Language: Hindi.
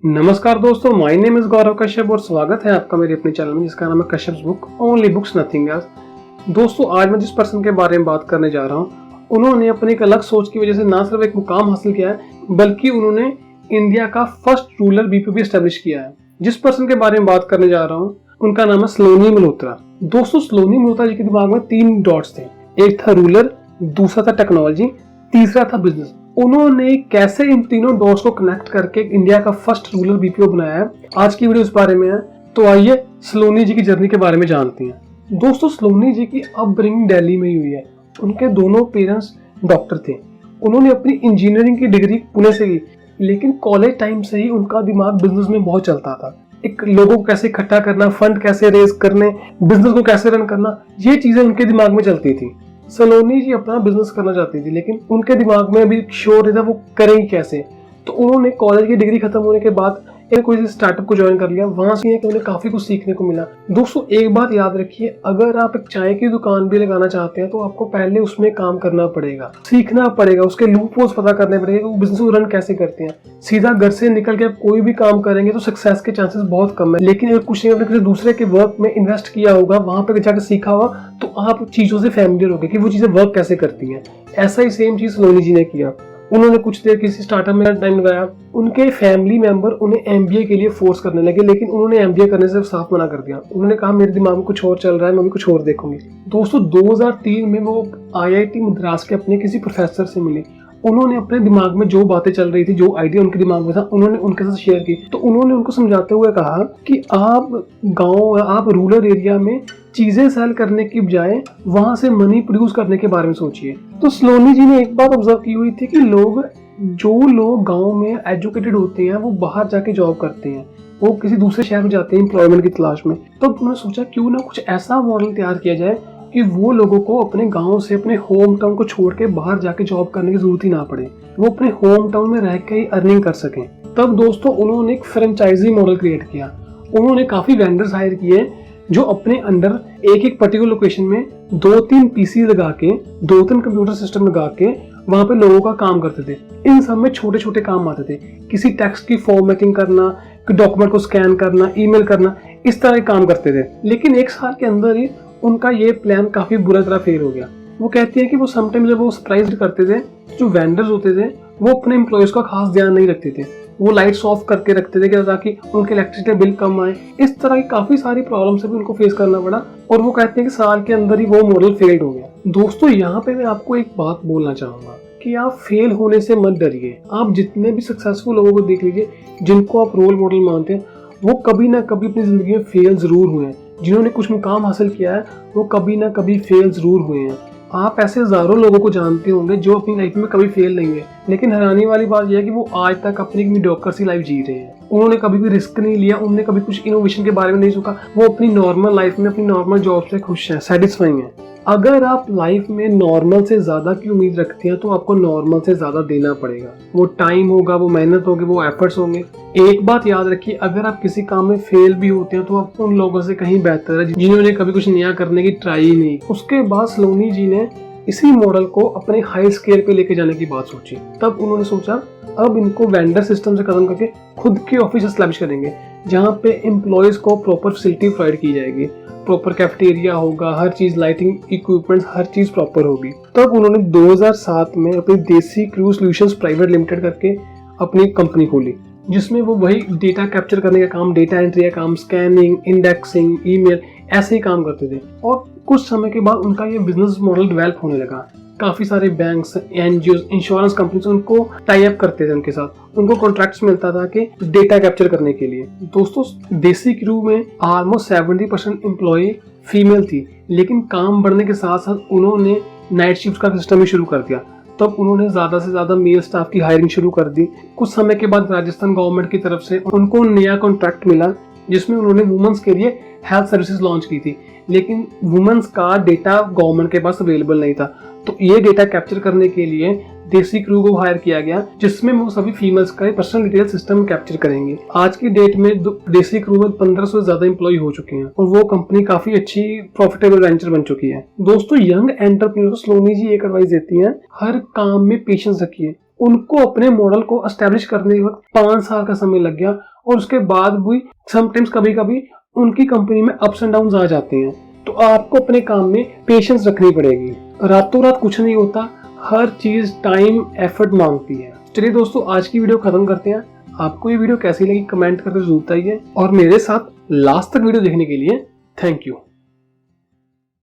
नमस्कार दोस्तों, माय नेम इज गौरव कश्यप और स्वागत है आपका मेरे अपने चैनल में जिसका नाम है Kashyap's book only books nothing else. दोस्तों, आज मैं जिस पर्सन के बारे में बात करने जा रहा हूँ उन्होंने अपनी एक अलग सोच की वजह से ना सिर्फ एक मुकाम हासिल किया है बल्कि उन्होंने इंडिया का फर्स्ट रूरल बीपीओ एस्टेब्लिश किया है। जिस पर्सन के बारे में बात करने जा रहा हूँ उनका नाम है सलोनी मल्होत्रा। दोस्तों, सलोनी मल्होत्रा जी के दिमाग में 3 डॉट्स थे, एक था रूरल, दूसरा था टेक्नोलॉजी, तीसरा था बिजनेस। उन्होंने कैसे इन तीनों डॉट्स को कनेक्ट करके इंडिया का फर्स्ट रूरल बीपीओ बनाया है, आज की वीडियो इस बारे में है। तो आइए सलोनी जी की जर्नी के बारे में जानते हैं। दोस्तों, सलोनी जी की अपब्रिंगिंग दिल्ली में ही हुई है। उनके दोनों पेरेंट्स डॉक्टर थे। उन्होंने अपनी इंजीनियरिंग की डिग्री पुणे से की, लेकिन कॉलेज टाइम से ही उनका दिमाग बिजनेस में बहुत चलता था। एक लोगों को कैसे इकट्ठा करना, फंड कैसे रेज करने, बिजनेस को कैसे रन करना, ये चीजें उनके दिमाग में चलती थी। सलोनी जी अपना बिजनेस करना चाहती थी, लेकिन उनके दिमाग में अभी श्योर नहीं था वो करेंगे कैसे। तो उन्होंने कॉलेज की डिग्री खत्म होने के बाद कोई स्टार्टअप को ज्वाइन कर लिया। वहां से उन्हें काफी कुछ सीखने को मिला। दोस्तों, एक बात याद रखिए, अगर आप एक चाय की दुकान भी लगाना चाहते हैं तो आपको पहले उसमें काम करना पड़ेगा, सीखना पड़ेगा, उसके लूप होल्स पता करने पड़ेगा, वो बिजनेस को रन कैसे करते हैं। सीधा घर से निकल के आप कोई भी काम करेंगे तो सक्सेस के चांसेस बहुत कम है। लेकिन अगर कुछ नहीं आपने किसी दूसरे के वर्क में इन्वेस्ट किया होगा, वहां पर जाकर सीखा होगा, तो आप चीजों से फैमिलियर होंगे कि वो चीजें वर्क कैसे करती हैं। ऐसा ही सेम चीज सलोनी जी ने किया। उन्होंने कुछ देर किसी स्टार्टअप में टाइम लगाया। उनके फैमिली मेंबर उन्हें एमबीए के लिए फोर्स करने लगे, लेकिन उन्होंने एमबीए करने से साफ मना कर दिया। उन्होंने कहा मेरे दिमाग में कुछ और चल रहा है, मैं भी कुछ और देखूंगी। दोस्तों, 2003 में वो आईआईटी मद्रास के अपने किसी प्रोफेसर से मिले। उन्होंने अपने दिमाग में जो बातें चल रही थी, जो आइडिया उनके दिमाग में था, उन्होंने उनके साथ शेयर की। तो उन्होंने उनको समझाते हुए कहा कि आप रूरल एरिया में चीजें सेल करने की बजाय वहां से मनी प्रोड्यूस करने के बारे में सोचिए। तो सलोनी जी ने एक बात ऑब्जर्व की हुई थी कि जो लोग गांव में एजुकेटेड होते हैं वो बाहर जाके जॉब करते हैं, वो किसी दूसरे शहर में जाते हैं एम्प्लॉयमेंट की तलाश में। तो उन्होंने सोचा क्यों ना कुछ ऐसा मॉडल तैयार किया जाए कि वो लोगों को अपने गांव से, अपने होम टाउन को छोड़ के बाहर जाके जॉब करने की जरूरत ही ना पड़े, वो अपने होम टाउन में रह के ही अर्निंग कर सकें। तब दोस्तों उन्होंने एक फ्रेंचाइजी मॉडल क्रिएट किया। उन्होंने काफी वेंडर्स हायर किए जो अपने अंडर एक पर्टिकुलर लोकेशन में 2-3 पीसी लगा के, 2-3 कंप्यूटर सिस्टम लगा के वहां पे लोगों का काम करते थे। इन सब में छोटे छोटे काम आते थे, किसी टेक्स्ट की फॉर्मेटिंग करना, डॉक्यूमेंट को स्कैन करना, ईमेल करना, इस तरह के काम करते थे। लेकिन 1 साल के अंदर ही उनका ये प्लान काफी बुरा तरह फेल हो गया। वो कहती है कि वो समटाइम जब वो सरप्राइज करते थे, जो वेंडर्स होते थे वो अपने एम्प्लॉयज का खास ध्यान नहीं रखते थे। वो लाइट्स ऑफ करके रखते थे ताकि उनके इलेक्ट्रिसिटी बिल कम आए। इस तरह की काफी सारी प्रॉब्लम से भी उनको फेस करना पड़ा और वो कहते हैं कि साल के अंदर ही वो मॉडल फेल्ड हो गया। दोस्तों, यहाँ पे मैं आपको एक बात बोलना चाहूंगा कि आप फेल होने से मत डरिए। आप जितने भी सक्सेसफुल लोगों को देख लीजिए जिनको आप रोल मॉडल मानते हैं, वो कभी ना कभी अपनी जिंदगी में फेल जरूर हुए हैं। जिन्होंने कुछ मुकाम हासिल किया है वो कभी ना कभी फेल जरूर हुए हैं। आप ऐसे हजारों लोगों को जानते होंगे जो अपनी लाइफ में कभी फेल नहीं हुए, लेकिन हैरानी वाली बात यह है कि वो आज तक अपनी मीडियोकर सी लाइफ जी रहे हैं। उन्होंने कभी भी रिस्क नहीं लिया, उन्होंने कभी कुछ इनोवेशन के बारे में नहीं सोचा। वो अपनी नॉर्मल लाइफ में, अपनी नॉर्मल जॉब से खुश हैं, सेटिस्फाइंग हैं। अगर आप लाइफ में नॉर्मल से ज्यादा की उम्मीद रखते हैं तो आपको नॉर्मल से ज्यादा देना पड़ेगा। वो टाइम होगा, वो मेहनत होगी, वो एफर्ट्स होंगे। एक बात याद रखिए, अगर आप किसी काम में फेल भी होते हैं तो आप उन लोगों से कहीं बेहतर है जिन्होंने कभी कुछ नया करने की ट्राई ही नहीं। उसके बाद सलोनी जी ने इसी मॉडल को अपने हाई स्केल पे लेके जाने की बात सोची। तब उन्होंने सोचा अब इनको वेंडर सिस्टम से खत्म करके खुद के ऑफिस एस्टैब्लिश करेंगे, जहाँ पे एम्प्लॉयज को प्रॉपर फैसिलिटी प्रोवाइड की जाएगी, प्रॉपर कैफेटेरिया होगा, हर चीज, लाइटिंग इक्विपमेंट्स, हर चीज प्रॉपर होगी। तब उन्होंने 2007 में अपनी देसी क्रू सॉल्यूशंस प्राइवेट लिमिटेड करके अपनी कंपनी खोली, जिसमें वो वही डेटा कैप्चर करने का काम, डेटा एंट्री का काम, स्कैनिंग, इंडेक्सिंग, ईमेल, ऐसे ही काम करते थे। और कुछ समय के बाद उनका ये बिजनेस मॉडल डेवलप होने लगा। काफी सारे बैंक्स, एनजीओ, इंश्योरेंस कंपनीज उनको टाई अप करते थे उनके साथ। उनको कॉन्ट्रैक्ट्स मिलता था कि डेटा कैप्चर करने के लिए। दोस्तों, देसी क्रू में ऑलमोस्ट 70% एम्प्लॉय फीमेल थी, लेकिन काम बढ़ने के साथ साथ उन्होंने नाइट शिफ्ट का सिस्टम ही शुरू कर दिया। तब उन्होंने ज्यादा से ज्यादा मेल स्टाफ की हायरिंग शुरू कर दी। कुछ समय के बाद राजस्थान गवर्नमेंट की तरफ से उनको नया कॉन्ट्रैक्ट मिला, जिसमें उन्होंने वुमेन्स के लिए हेल्थ सर्विसेज लॉन्च की थी। लेकिन वुमेन्स का डेटा गवर्नमेंट के पास अवेलेबल नहीं था, तो ये डेटा कैप्चर करने के लिए देसी क्रू को हायर किया गया, जिसमें वो सभी फीमेल्स का पर्सनल डिटेल सिस्टम कैप्चर करेंगे। आज की डेट में देसी क्रू में 1500 से ज्यादा एम्प्लॉय हो चुके हैं और वो कंपनी काफी अच्छी प्रॉफिटेबल वेंचर बन चुकी है। दोस्तों, यंग एंटरप्रेन्योर को सलोनी जी एक एडवाइस देती हैं, हर काम में पेशेंस रखिए। उनको अपने मॉडल को एस्टेब्लिश करने के वक्त 5 साल का समय लग गया और उसके बाद भी समटाइम्स कभी कभी उनकी कंपनी में अप्स एंड डाउन आ जाते हैं। तो आपको अपने काम में पेशेंस रखनी पड़ेगी। रातों रात कुछ नहीं होता, हर चीज टाइम एफर्ट मांगती है। चलिए दोस्तों, आज की वीडियो खत्म करते हैं। आपको ये वीडियो कैसी लगी कमेंट करके जरूर बताइए और मेरे साथ लास्ट तक वीडियो देखने के लिए थैंक यू।